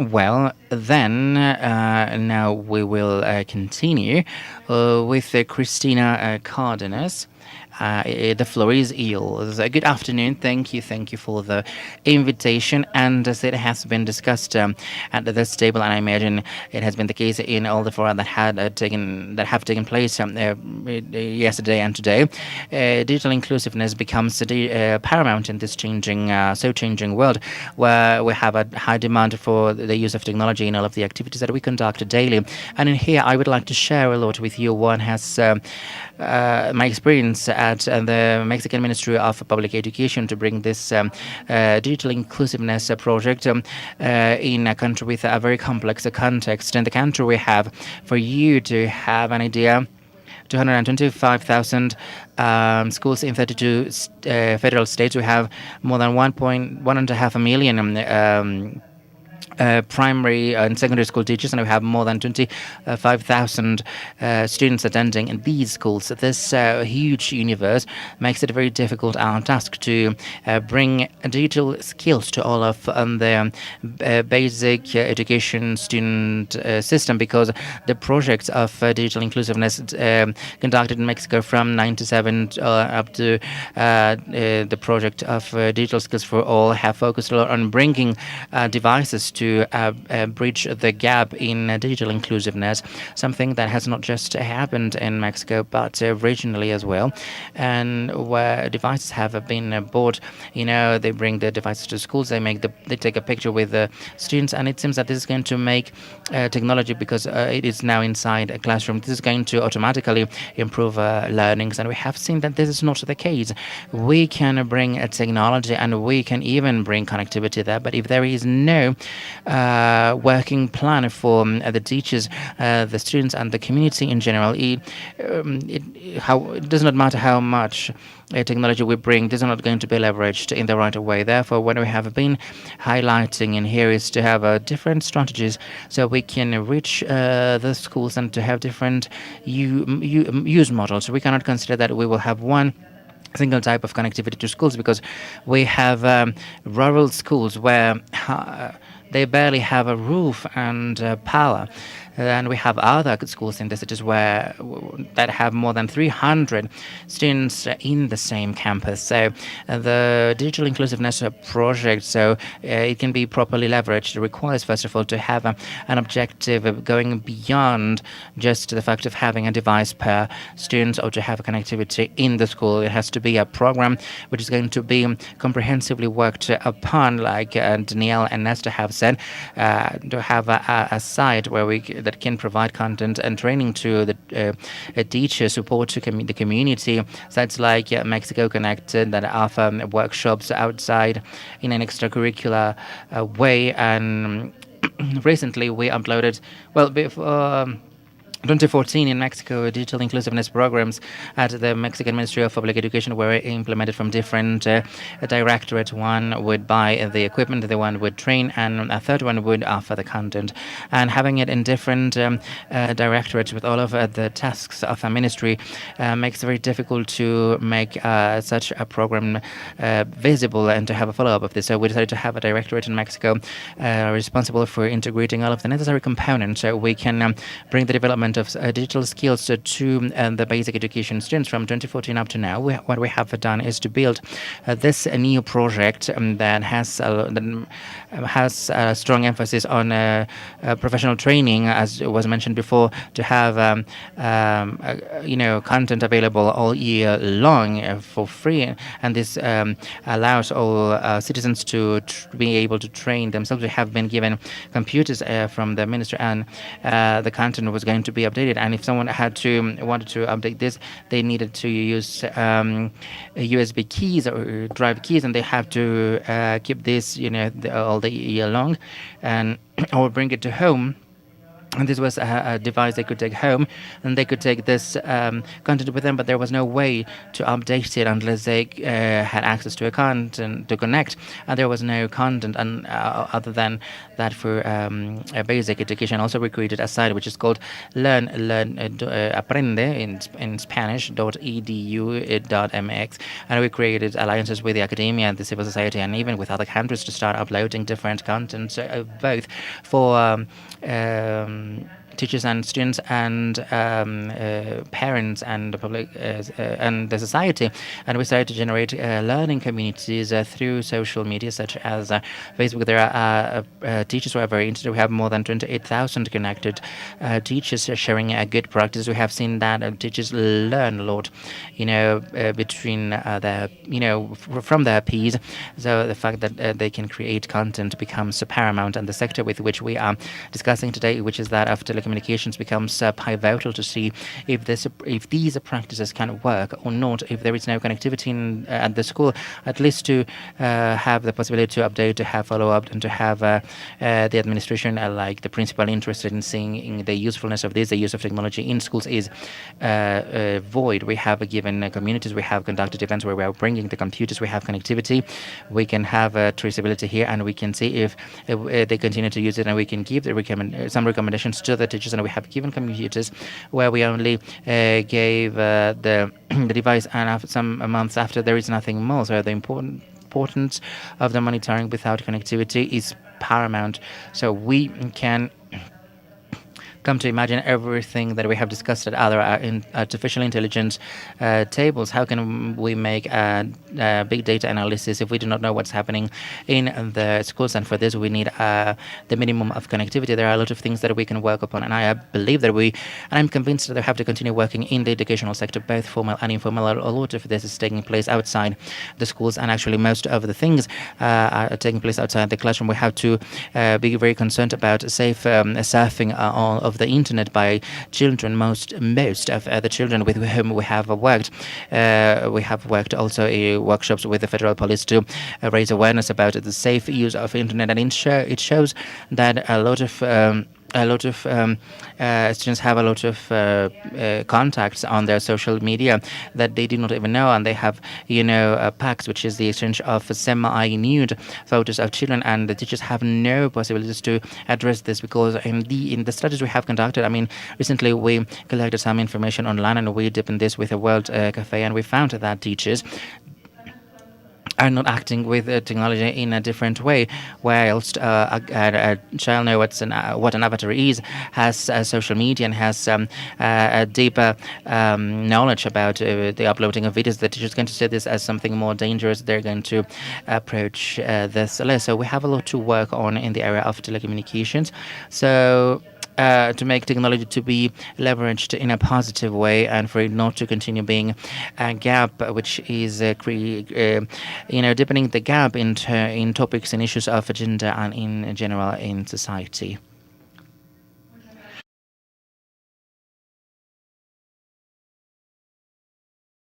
Well, then now we will continue with Cristina Cardenas. The floor is yours. Good afternoon. Thank you for the invitation. And as it has been discussed at this table, and I imagine it has been the case in all the fora that have taken place yesterday and today, digital inclusiveness becomes paramount in this changing world, where we have a high demand for the use of technology in all of the activities that we conduct daily. And in here, I would like to share a lot with you. One has my experience at the Mexican Ministry of Public Education to bring this digital inclusiveness project in a country with a very complex context. In the country, we have, for you to have an idea, 225,000 schools in 32 federal states. We have more than 1.5 million primary and secondary school teachers, and we have more than 25,000 students attending in these schools. This huge universe makes it a very difficult task to bring digital skills to all of the basic education student system, because the projects of digital inclusiveness conducted in Mexico from 97 up to the project of digital skills for all have focused a lot on bringing devices to bridge the gap in digital inclusiveness, something that has not just happened in Mexico but regionally as well, and where devices have been bought. They bring the devices to schools, they take a picture with the students, and it seems that this is going to make technology, because it is now inside a classroom, this is going to automatically improve learnings, and we have seen that this is not the case. We can bring technology and we can even bring connectivity there, but if there is no working plan for the teachers, the students, and the community in general, it does not matter how much technology we bring, this is not going to be leveraged in the right way. Therefore, what we have been highlighting in here is to have different strategies so we can reach the schools and to have different use models. We cannot consider that we will have one single type of connectivity to schools, because we have rural schools where they barely have a roof and power. And we have other schools in the cities that have more than 300 students in the same campus. So the digital inclusiveness project, so it can be properly leveraged, requires first of all to have an objective of going beyond just the fact of having a device per student or to have a connectivity in the school. It has to be a program which is going to be comprehensively worked upon, like Danielle and Nesta have said, to have a site that can provide content and training to the teachers, support to the community. Sites like Mexico Connected that offer workshops outside in an extracurricular way. And recently we uploaded, before 2014 in Mexico, digital inclusiveness programs at the Mexican Ministry of Public Education were implemented from different directorates. One would buy the equipment, the one would train, and a third one would offer the content. And having it in different directorates with all of the tasks of a ministry makes it very difficult to make such a program visible and to have a follow-up of this. So we decided to have a directorate in Mexico responsible for integrating all of the necessary components so we can bring the development of digital skills to the basic education students from 2014 up to now. What we have done is to build this new project that has a strong emphasis on professional training, as was mentioned before, to have content available all year long for free, and this allows all citizens to be able to train themselves. We have been given computers from the ministry, and the content was going to be updated, and if someone wanted to update this, they needed to use USB keys or drive keys, and they have to keep this all the year long, and or bring it to home and this was a device they could take home, and they could take this content with them, but there was no way to update it unless they had access to a content to connect, and there was no content. And other than that, for a basic education, also we created a site which is called Aprende in Spanish .edu.mx, and we created alliances with the academia and the civil society and even with other countries to start uploading different content, both for teachers and students and parents and the public and the society. And we started to generate learning communities through social media such as Facebook. There are teachers who are very interested. We have more than 28,000 connected teachers sharing good practice. We have seen that teachers learn a lot, between their, from their peers. So the fact that they can create content becomes paramount, and the sector with which we are discussing today, which is that of telecommunications, becomes pivotal to see if these practices can work or not. If there is no connectivity at the school, at least to have the possibility to update, to have follow-up, and to have the administration, like the principal, interested in seeing the usefulness of this. The use of technology in schools is void. We have given communities, we have conducted events where we are bringing the computers, we have connectivity, we can have traceability here, and we can see if they continue to use it, and we can give some recommendations to the teachers. And we have given computers where we only gave the device, and after some months after, there is nothing more. So the importance of the monitoring without connectivity is paramount. So we can come to imagine everything that we have discussed at other artificial intelligence tables. How can we make a big data analysis if we do not know what's happening in the schools? And for this, we need the minimum of connectivity. There are a lot of things that we can work upon, and I believe that and I'm convinced that we have to continue working in the educational sector, both formal and informal. A lot of this is taking place outside the schools, and actually most of the things are taking place outside the classroom. We have to be very concerned about safe surfing of the internet by children. Most of the children with whom we have worked. We have worked also in workshops with the federal police to raise awareness about the safe use of internet, and it shows that a lot of students have a lot of contacts on their social media that they do not even know, and they have packs, which is the exchange of semi-nude photos of children, and the teachers have no possibilities to address this, because in the studies we have conducted, recently we collected some information online, and we deepened this with a World Cafe, and we found that teachers are not acting with technology in a different way, whilst a child knows what an avatar is, has social media, and has a deeper knowledge about the uploading of videos. The teacher's going to see this as something more dangerous. They're going to approach this less. So we have a lot to work on in the area of telecommunications. So to make technology to be leveraged in a positive way, and for it not to continue being a gap, which is deepening the gap in topics and issues of gender and in general in society.